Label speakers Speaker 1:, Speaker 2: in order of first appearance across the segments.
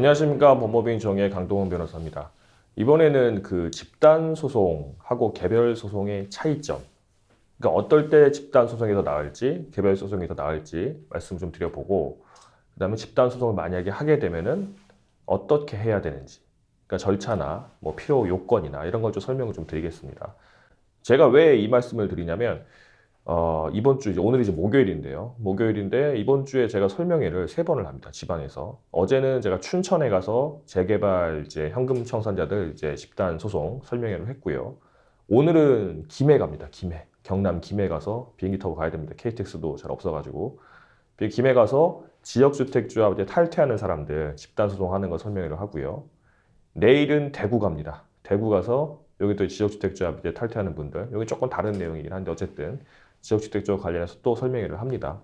Speaker 1: 안녕하십니까. 법무법인 정의 강동원 변호사입니다. 이번에는 그 집단 소송하고 개별 소송의 차이점, 그러니까 어떨 때 집단 소송이 더 나을지, 개별 소송이 더 나을지 말씀 좀 드려보고, 그다음에 집단 소송을 만약에 하게 되면은 어떻게 해야 되는지, 그러니까 절차나 뭐 필요 요건이나 이런 걸 좀 설명을 좀 드리겠습니다. 제가 왜 이 말씀을 드리냐면 이번 주 오늘이 이제 목요일인데요. 목요일인데 이번 주에 제가 설명회를 3번을 합니다. 지방에서. 어제는 제가 춘천에 가서 재개발 이제 현금 청산자들 이제 집단 소송 설명회를 했고요. 오늘은 김해 갑니다. 김해. 경남 김해 가서 비행기 타고 가야 됩니다. KTX도 잘 없어가지고. 김해 가서 지역주택주와 이제 탈퇴하는 사람들 집단 소송하는 거 설명회를 하고요. 내일은 대구 갑니다. 대구 가서 여기 또 지역주택주와 이제 탈퇴하는 분들. 여기 조금 다른 내용이긴 한데 어쨌든 지역주택과 관련해서 또 설명회를 합니다.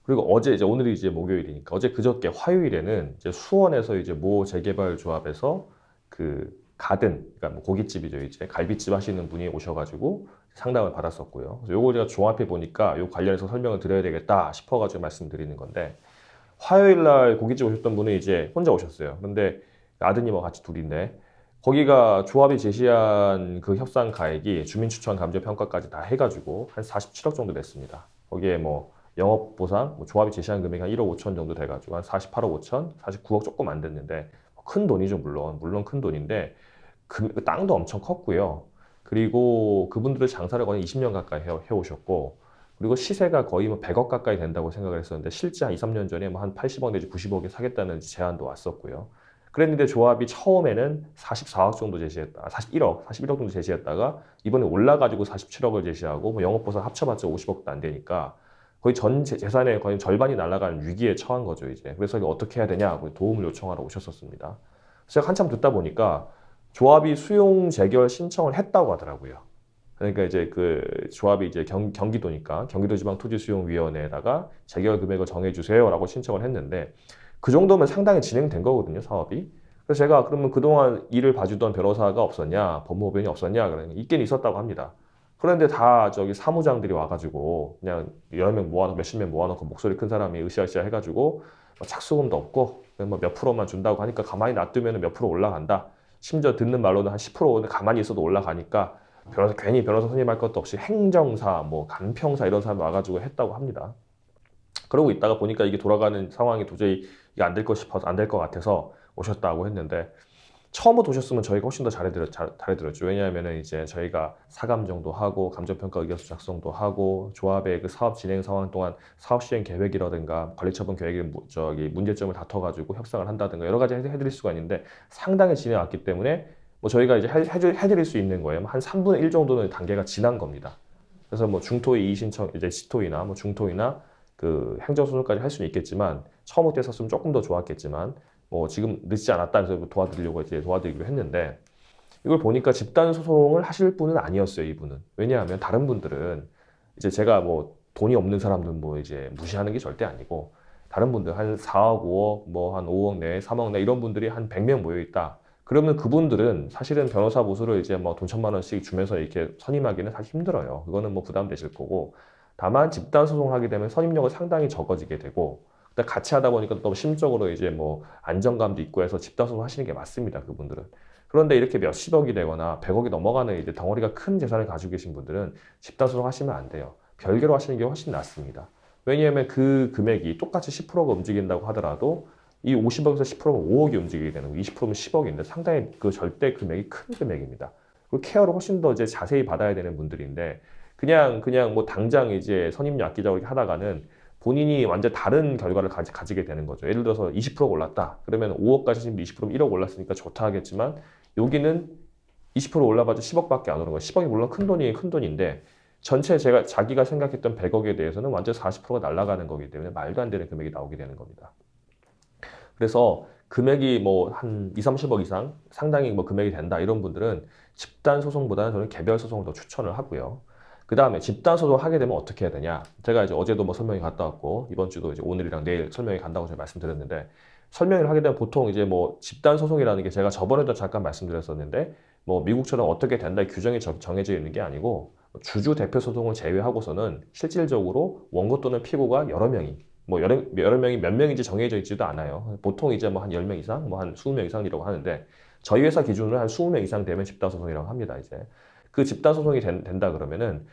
Speaker 1: 그리고 어제 이제 오늘이 이제 목요일이니까 어제 그저께 화요일에는 이제 수원에서 이제 모 재개발 조합에서 그 가든, 그러니까 뭐 고깃집이죠. 이제 갈비집 하시는 분이 오셔가지고 상담을 받았었고요. 그래서 요거 제가 종합해 보니까 요 관련해서 설명을 드려야 되겠다 싶어가지고 말씀드리는 건데, 화요일 날 고깃집 오셨던 분은 이제 혼자 오셨어요. 그런데 아드님하고 같이 둘인데, 거기가 조합이 제시한 그 협상 가액이 주민추천 감정평가까지 다 해가지고 한 47억 정도 냈습니다. 거기에 뭐 영업보상, 뭐 조합이 제시한 금액이 한 1억 5천 정도 돼가지고 한 48억 5천, 49억 조금 안 됐는데 큰 돈이죠. 물론 큰 돈인데 그 땅도 엄청 컸고요. 그리고 그분들의 장사를 거의 20년 가까이 해오셨고, 그리고 시세가 거의 뭐 100억 가까이 된다고 생각을 했었는데 실제 한 2, 3년 전에 뭐 한 80억 내지 90억에 사겠다는 제안도 왔었고요. 그랬는데 조합이 처음에는 44억 정도 제시했다. 41억, 41억 정도 제시했다가 이번에 올라가지고 47억을 제시하고 뭐 영업보상 합쳐봤자 50억도 안 되니까 거의 전 재산의 거의 절반이 날아가는 위기에 처한 거죠, 이제. 그래서 이거 어떻게 해야 되냐고 도움을 요청하러 오셨었습니다. 제가 한참 듣다 보니까 조합이 수용 재결 신청을 했다고 하더라고요. 그러니까 이제 그 조합이 이제 경기도니까 경기도지방토지수용위원회에다가 재결 금액을 정해주세요라고 신청을 했는데 그 정도면 상당히 진행된 거거든요, 사업이. 그래서 제가 그러면 그동안 일을 봐주던 변호사가 없었냐, 법무법인이 없었냐, 그러니 있긴 있었다고 합니다. 그런데 다 저기 사무장들이 와가지고 그냥 여러 명 모아놓고 몇십 명 모아놓고 목소리 큰 사람이 으쌰으쌰 해가지고 뭐 착수금도 없고 뭐 몇 프로만 준다고 하니까 가만히 놔두면 몇 프로 올라간다. 심지어 듣는 말로는 한 10% 가만히 있어도 올라가니까 괜히 변호사 선임할 것도 없이 행정사, 뭐 간평사 이런 사람이 와가지고 했다고 합니다. 그러고 있다가 보니까 이게 돌아가는 상황이 도저히 안 될 것 싶어서 안 될 것 같아서 오셨다고 했는데, 처음부터 오셨으면 저희가 훨씬 더 잘해드렸죠. 왜냐하면 이제 저희가 사감정도 하고 감정평가 의견서 작성도 하고 조합의 그 사업 진행 상황 동안 사업 시행 계획이라든가 관리처분 계획의 저기 문제점을 다퉈가지고 협상을 한다든가 여러 가지 해드릴 수가 있는데 상당히 지내왔기 때문에 뭐 저희가 이제 해드릴 수 있는 거예요. 한 3분의 1 정도는 단계가 지난 겁니다. 그래서 뭐 중토의 이의신청, 이제 시토이나 뭐 중토이나 그 행정소송까지 할 수는 있겠지만 처음부터 했었으면 조금 더 좋았겠지만 뭐 지금 늦지 않았다 해서 도와드리려고 이제 도와드리기로 했는데, 이걸 보니까 집단 소송을 하실 분은 아니었어요, 이분은. 왜냐하면 다른 분들은 이제 제가 뭐 돈이 없는 사람들 뭐 이제 무시하는 게 절대 아니고, 다른 분들 한 4억, 5억, 뭐 한 5억 내, 3억 내 이런 분들이 한 100명 모여 있다. 그러면 그분들은 사실은 변호사 보수를 이제 뭐 돈 1,000만 원씩 주면서 이렇게 선임하기는 사실 힘들어요. 그거는 뭐 부담되실 거고, 다만 집단 소송을 하게 되면 선임료가 상당히 적어지게 되고, 같이 하다 보니까 너무 심적으로 이제 뭐 안정감도 있고 해서 집단 소송 하시는 게 맞습니다, 그분들은. 그런데 이렇게 몇십억이 되거나 100억이 넘어가는 이제 덩어리가 큰 재산을 가지고 계신 분들은 집단 소송 하시면 안 돼요. 별개로 하시는 게 훨씬 낫습니다. 왜냐하면 그 금액이 똑같이 10%가 움직인다고 하더라도 이 50억에서 10%가 5억이 움직이게 되는 거고 20%면 10억인데 상당히 그 절대 금액이 큰 금액입니다. 그리고 케어를 훨씬 더 이제 자세히 받아야 되는 분들인데, 그냥 뭐 당장 이제 선임료 아끼자고 이렇게 하다가는 본인이 완전 다른 결과를 가지게 되는 거죠. 예를 들어서 20%가 올랐다. 그러면 5억까지 지금 20%면 1억 올랐으니까 좋다 하겠지만, 여기는 20% 올라봐도 10억밖에 안 오는 거예요. 10억이 물론 큰 돈이 큰 돈인데 전체 자기가 생각했던 100억에 대해서는 완전 40%가 날아가는 거기 때문에 말도 안 되는 금액이 나오게 되는 겁니다. 그래서 금액이 뭐 한 2, 30억 이상 상당히 뭐 금액이 된다 이런 분들은 집단 소송보다는 저는 개별 소송을 더 추천을 하고요. 그 다음에 집단 소송을 하게 되면 어떻게 해야 되냐? 제가 이제 어제도 뭐 설명회 갔다 왔고 이번 주도 이제 오늘이랑 내일 설명회 간다고 제가 말씀드렸는데, 설명회를 하게 되면 보통 이제 뭐 집단 소송이라는 게 제가 저번에도 잠깐 말씀드렸었는데 뭐 미국처럼 어떻게 된다 규정이 정해져 있는 게 아니고, 주주 대표 소송을 제외하고서는 실질적으로 원고 또는 피고가 여러 명이 여러 명이 몇 명인지 정해져 있지도 않아요. 보통 이제 뭐 한 10명 이상, 뭐 한 20명 이상이라고 하는데 저희 회사 기준으로 한 20명 이상 되면 집단소송이라고 합니다. 이제 그 집단소송이 된다 그러면은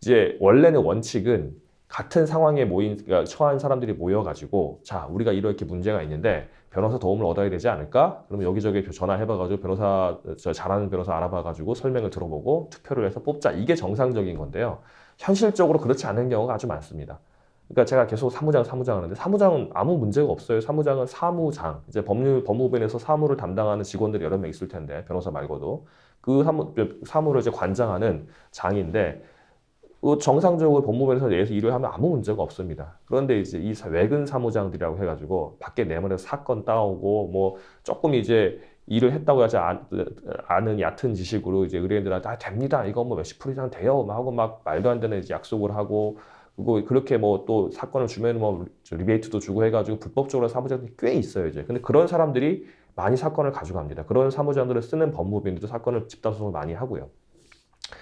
Speaker 1: 이제 원래는 원칙은 같은 상황에 그러니까 처한 사람들이 모여가지고 자 우리가 이렇게 문제가 있는데 변호사 도움을 얻어야 되지 않을까? 그러면 여기저기 전화해봐가지고 잘하는 변호사 알아봐가지고 설명을 들어보고 투표를 해서 뽑자. 이게 정상적인 건데요. 현실적으로 그렇지 않은 경우가 아주 많습니다. 그러니까 제가 계속 사무장 하는데 사무장은 아무 문제가 없어요. 사무장은 사무장, 이제 법무부에서 사무를 담당하는 직원들이 여러 명 있을 텐데 변호사 말고도 그 사무를 이제 관장하는 장인데 정상적으로 법무부에서 내에서 일을 하면 아무 문제가 없습니다. 그런데 이제 이 외근 사무장들이라고 해가지고 밖에 내면에서 사건 따오고 뭐 조금 이제 일을 했다고 하지 않은 얕은 지식으로 이제 의뢰인들한테 됩니다. 이거 뭐 몇십 프로 이상 돼요. 막 하고 막 말도 안 되는 이제 약속을 하고 그리고 그렇게 뭐 또 사건을 주면 뭐 리베이트도 주고 해가지고 불법적으로 사무장들이 꽤 있어요 이제. 근데 그런 사람들이 많이 사건을 가져갑니다. 그런 사무장들을 쓰는 법무부인들도 사건을 집단소송을 많이 하고요.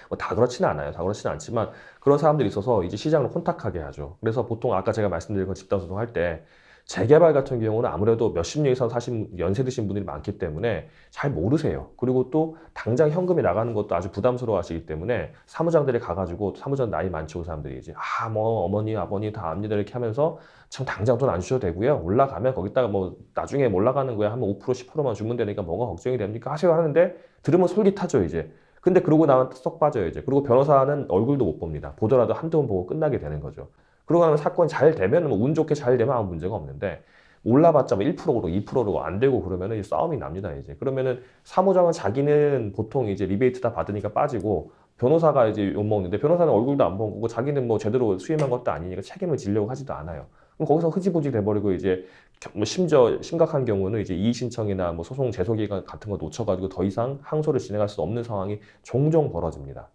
Speaker 1: 뭐 다 그렇지는 않아요. 다 그렇지는 않지만 그런 사람들이 있어서 이제 시장을 혼탁하게 하죠. 그래서 보통 아까 제가 말씀드린 건 집단소송 할 때 재개발 같은 경우는 아무래도 몇십 년 이상 사신 연세 드신 분들이 많기 때문에 잘 모르세요. 그리고 또 당장 현금이 나가는 것도 아주 부담스러워 하시기 때문에 사무장들이 가가지고 사무장 나이 많죠 사람들이 이제 뭐 어머니 아버님 다 압니다 이렇게 하면서 참 당장 돈 안 주셔도 되고요. 올라가면 거기다가 뭐 나중에 올라가는 거야 하면 5% 10%만 주면 되니까 뭐가 걱정이 됩니까 하세요 하는데 들으면 솔깃하죠 이제. 근데 그러고 나면 쏙 빠져요 이제. 그리고 변호사는 얼굴도 못 봅니다. 보더라도 한두 번 보고 끝나게 되는 거죠. 그러고 나면 사건이 잘 되면 뭐 운 좋게 잘 되면 아무 문제가 없는데 올라봤자 뭐 1%로 2%로 안 되고 그러면은 싸움이 납니다 이제. 그러면은 사무장은 자기는 보통 이제 리베이트 다 받으니까 빠지고 변호사가 이제 욕먹는데 변호사는 얼굴도 안 보고 자기는 뭐 제대로 수임한 것도 아니니까 책임을 지려고 하지도 않아요. 그럼 거기서 흐지부지 돼버리고 이제 뭐 심지어 심각한 경우는 이제 이의 신청이나 뭐 소송 제소 기간 같은 거 놓쳐가지고 더 이상 항소를 진행할 수 없는 상황이 종종 벌어집니다.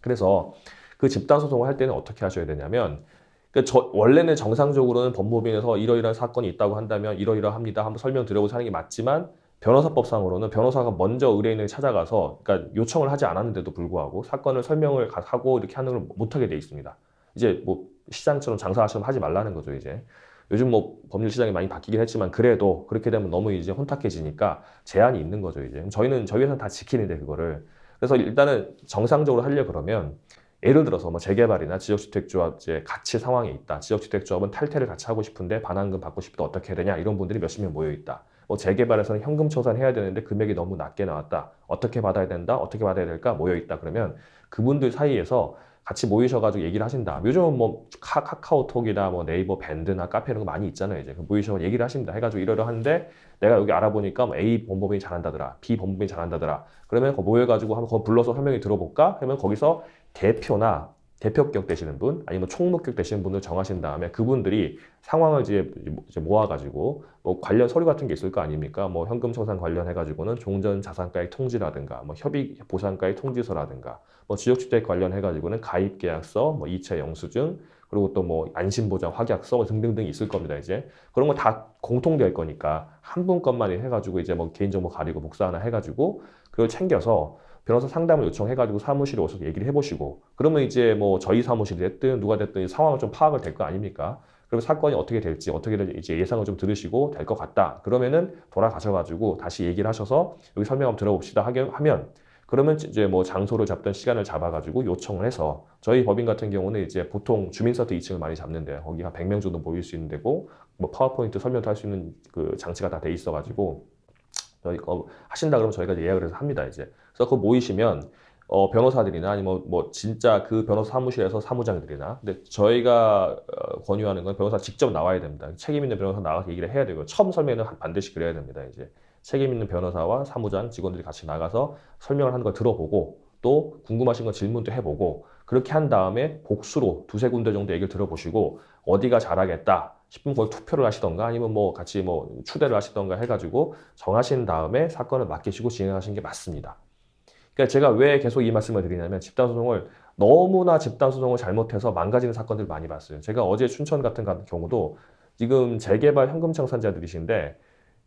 Speaker 1: 그래서 그 집단 소송을 할 때는 어떻게 하셔야 되냐면 원래는 정상적으로는 법무부에서 이러이러한 사건이 있다고 한다면 이러이러합니다. 한번 설명드려보고 하는 게 맞지만 변호사법상으로는 변호사가 먼저 의뢰인을 찾아가서 그러니까 요청을 하지 않았는데도 불구하고 사건을 설명을 하고 이렇게 하는 걸 못하게 돼 있습니다. 이제 뭐 시장처럼 장사하시면 하지 말라는 거죠 이제. 요즘 뭐 법률 시장이 많이 바뀌긴 했지만 그래도 그렇게 되면 너무 이제 혼탁해지니까 제한이 있는 거죠 이제. 저희 회사는 다 지키는데 그거를. 그래서 일단은 정상적으로 하려 그러면 예를 들어서 뭐 재개발이나 지역주택조합 이제 같이 상황에 있다. 지역주택조합은 탈퇴를 같이 하고 싶은데 반환금 받고 싶다. 어떻게 해야 되냐? 이런 분들이 몇십 명 모여 있다. 뭐 재개발에서는 현금 청산해야 되는데 금액이 너무 낮게 나왔다. 어떻게 받아야 된다? 어떻게 받아야 될까? 모여 있다. 그러면 그분들 사이에서 같이 모이셔가지고 얘기를 하신다. 요즘은 뭐 카카오톡이나 뭐 네이버 밴드나 카페 이런 거 많이 있잖아요. 이제 모이셔서 얘기를 하십니다. 해가지고 이러려 하는데 내가 여기 알아보니까 뭐 A 법무법인이 잘한다더라. B 법무법인이 잘한다더라. 그러면 모여가지고 한번 거기 불러서 설명이 들어볼까? 하면 거기서 대표나 대표격 되시는 분 아니면 총무격 되시는 분을 정하신 다음에 그분들이 상황을 이제 모아가지고 뭐 관련 서류 같은 게 있을 거 아닙니까? 뭐 현금 청산 관련해가지고는 종전 자산가액 통지라든가 뭐 협의 보상가액 통지서라든가 뭐 지역주택 관련해가지고는 가입계약서, 뭐 이체 영수증 그리고 또 뭐 안심보장 확약서 등등등 있을 겁니다 이제. 그런 거 다 공통될 거니까 한 분 것만 해가지고 이제 뭐 개인정보 가리고 복사 하나 해가지고 그걸 챙겨서 변호사 상담을 요청해가지고 사무실에 오셔서 얘기를 해보시고 그러면 이제 뭐 저희 사무실이 됐든 누가 됐든 상황을 좀 파악을 될 거 아닙니까? 그럼 사건이 어떻게 될지 어떻게 될지 이제 예상을 좀 들으시고 될 것 같다. 그러면은 돌아가셔가지고 다시 얘기를 하셔서 여기 설명 한번 들어봅시다 하면 그러면 이제 뭐 장소를 잡든 시간을 잡아가지고 요청을 해서 저희 법인 같은 경우는 이제 보통 주민센터 2층을 많이 잡는데 거기 한 100명 정도 모일 수 있는 데고 뭐 파워포인트 설명도 할 수 있는 그 장치가 다 돼 있어가지고 저희 하신다 그러면 저희가 예약을 해서 합니다 이제. 그래서 그 모이시면 변호사들이나 아니면 뭐 진짜 그 변호사 사무실에서 사무장들이나 근데 저희가 권유하는 건 변호사 직접 나와야 됩니다. 책임 있는 변호사 나가서 얘기를 해야 되고 처음 설명은 반드시 그래야 됩니다 이제. 책임 있는 변호사와 사무장 직원들이 같이 나가서 설명을 하는 걸 들어보고 또 궁금하신 거 질문도 해보고 그렇게 한 다음에 복수로 두세 군데 정도 얘기를 들어보시고 어디가 잘하겠다 싶으면 거기 투표를 하시던가 아니면 뭐 같이 뭐 추대를 하시던가 해가지고 정하신 다음에 사건을 맡기시고 진행하시는 게 맞습니다. 그러니까 제가 왜 계속 이 말씀을 드리냐면 집단소송을 너무나 집단소송을 잘못해서 망가지는 사건들을 많이 봤어요. 제가 어제 춘천 같은 경우도 지금 재개발 현금청산자들이신데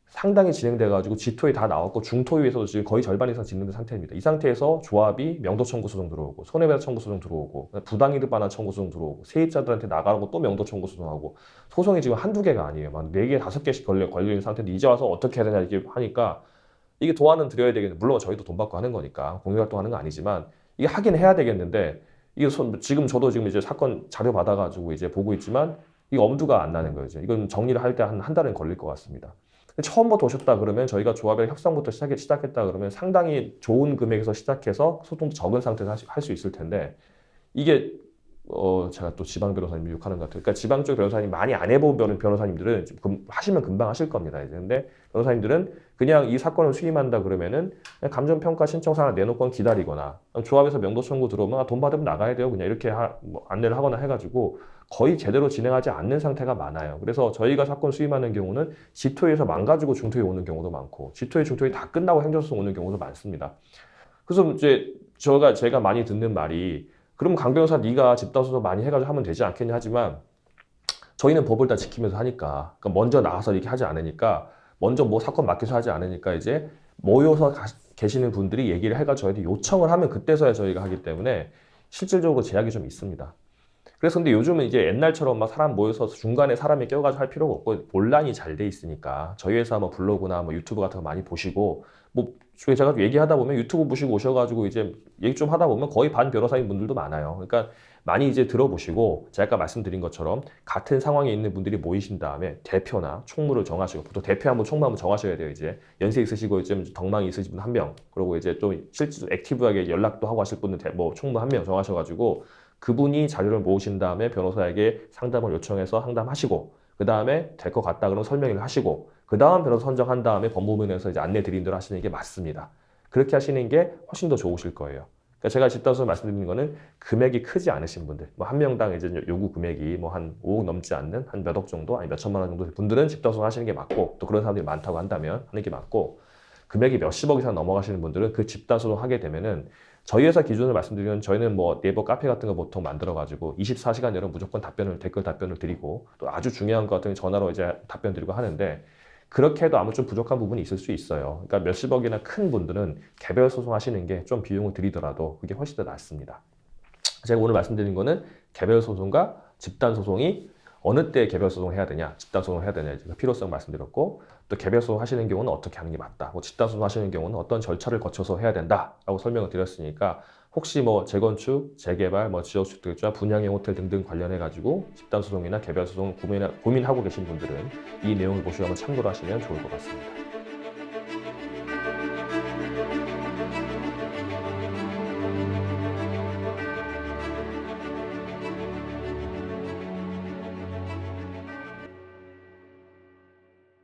Speaker 1: 상당히 진행돼가지고 지토이 다 나왔고 중토위에서도 지금 거의 절반 이상 진행된 상태입니다. 이 상태에서 조합이 명도 청구 소송 들어오고 손해배상 청구 소송 들어오고 부당이득 반환 청구 소송 들어오고 세입자들한테 나가라고 또 명도 청구 소송하고 소송이 지금 한두 개가 아니에요. 막 4개, 5개씩 걸려있는 상태인데 이제 와서 어떻게 해야 되냐 이렇게 하니까 이게 도와는 드려야 되겠는데 물론 저희도 돈 받고 하는 거니까 공익활동하는 거 아니지만 이게 하긴 해야 되겠는데 이게 지금 저도 지금 이제 사건 자료 받아가지고 이제 보고 있지만 이게 엄두가 안 나는 거예요. 이건 정리를 할 때 한 달은 걸릴 것 같습니다. 처음부터 오셨다 그러면 저희가 조합의 협상부터 시작했다 그러면 상당히 좋은 금액에서 시작해서 소통도 적은 상태에서 할 수 있을 텐데 이게 제가 또 지방 변호사님 욕하는 것 같아요. 그러니까 지방 쪽 변호사님 많이 안 해본 변호사님들은 하시면 금방 하실 겁니다. 이제 근데 변호사님들은 그냥 이 사건을 수임한다 그러면은 그냥 감정평가 신청서를 내놓고 기다리거나 조합에서 명도 청구 들어오면 돈 받으면 나가야 돼요. 그냥 이렇게 뭐 안내를 하거나 해가지고 거의 제대로 진행하지 않는 상태가 많아요. 그래서 저희가 사건 수임하는 경우는 지토에서 망가지고 중토에 오는 경우도 많고 지토에 중토에 다 끝나고 행정소송 오는 경우도 많습니다. 그래서 이제 제가 많이 듣는 말이 그럼 강 변호사 네가 집단소송 많이 해가지고 하면 되지 않겠냐 하지만 저희는 법을 다 지키면서 하니까 그러니까 먼저 나와서 이렇게 하지 않으니까 먼저 뭐 사건 맡겨서 하지 않으니까 이제 모여서 계시는 분들이 얘기를 해가지고 저희한테 요청을 하면 그때서야 저희가 하기 때문에 실질적으로 제약이 좀 있습니다. 그래서 근데 요즘은 이제 옛날처럼 막 사람 모여서 중간에 사람이 껴가지고 할 필요가 없고 온라인이 잘 돼 있으니까 저희 회사 뭐 블로그나 뭐 유튜브 같은 거 많이 보시고 뭐 제가 얘기하다 보면 유튜브 보시고 오셔가지고 이제 얘기 좀 하다 보면 거의 반 변호사인 분들도 많아요. 그러니까 많이 이제 들어보시고 제가 아까 말씀드린 것처럼 같은 상황에 있는 분들이 모이신 다음에 대표나 총무를 정하시고 보통 대표 한번 총무 한번 정하셔야 돼요. 이제 연세 있으시고 좀 덕망이 있으신 분 한 명 그리고 이제 좀 실제로 액티브하게 연락도 하고 하실 분은 뭐 총무 한 명 정하셔가지고 그분이 자료를 모으신 다음에 변호사에게 상담을 요청해서 상담하시고 그 다음에 될 것 같다 그러면 설명을 하시고 그 다음 변호사 선정한 다음에 법무부에서 이제 안내 드린 대로 하시는 게 맞습니다. 그렇게 하시는 게 훨씬 더 좋으실 거예요. 그러니까 제가 집단소송 말씀드리는 거는 금액이 크지 않으신 분들, 뭐 한 명당 이제 요구 금액이 뭐 한 5억 넘지 않는 한 몇 억 정도, 아니 몇 천만 원 정도 분들은 집단소송 하시는 게 맞고 또 그런 사람들이 많다고 한다면 하는 게 맞고 금액이 몇십억 이상 넘어가시는 분들은 그 집단소송 하게 되면은 저희 회사 기준을 말씀드리면 저희는 뭐 네이버 카페 같은 거 보통 만들어가지고 24시간 내로 무조건 댓글 답변을 드리고 또 아주 중요한 것 같은 전화로 이제 답변 드리고 하는데 그렇게 해도 아무 좀 부족한 부분이 있을 수 있어요. 그러니까 몇십억이나 큰 분들은 개별 소송하시는 게 좀 비용을 들이더라도 그게 훨씬 더 낫습니다. 제가 오늘 말씀드린 거는 개별 소송과 집단 소송이 어느 때 개별 소송을 해야 되냐, 집단 소송을 해야 되냐 필요성 말씀드렸고 또 개별 소송 하시는 경우는 어떻게 하는 게 맞다. 뭐 집단 소송 하시는 경우는 어떤 절차를 거쳐서 해야 된다라고 설명을 드렸으니까 혹시 뭐 재건축, 재개발, 뭐 지역주택자, 분양형 호텔 등등 관련해 가지고 집단 소송이나 개별 소송 고민하고 계신 분들은 이 내용을 보시고 한번 참고를 하시면 좋을 것 같습니다.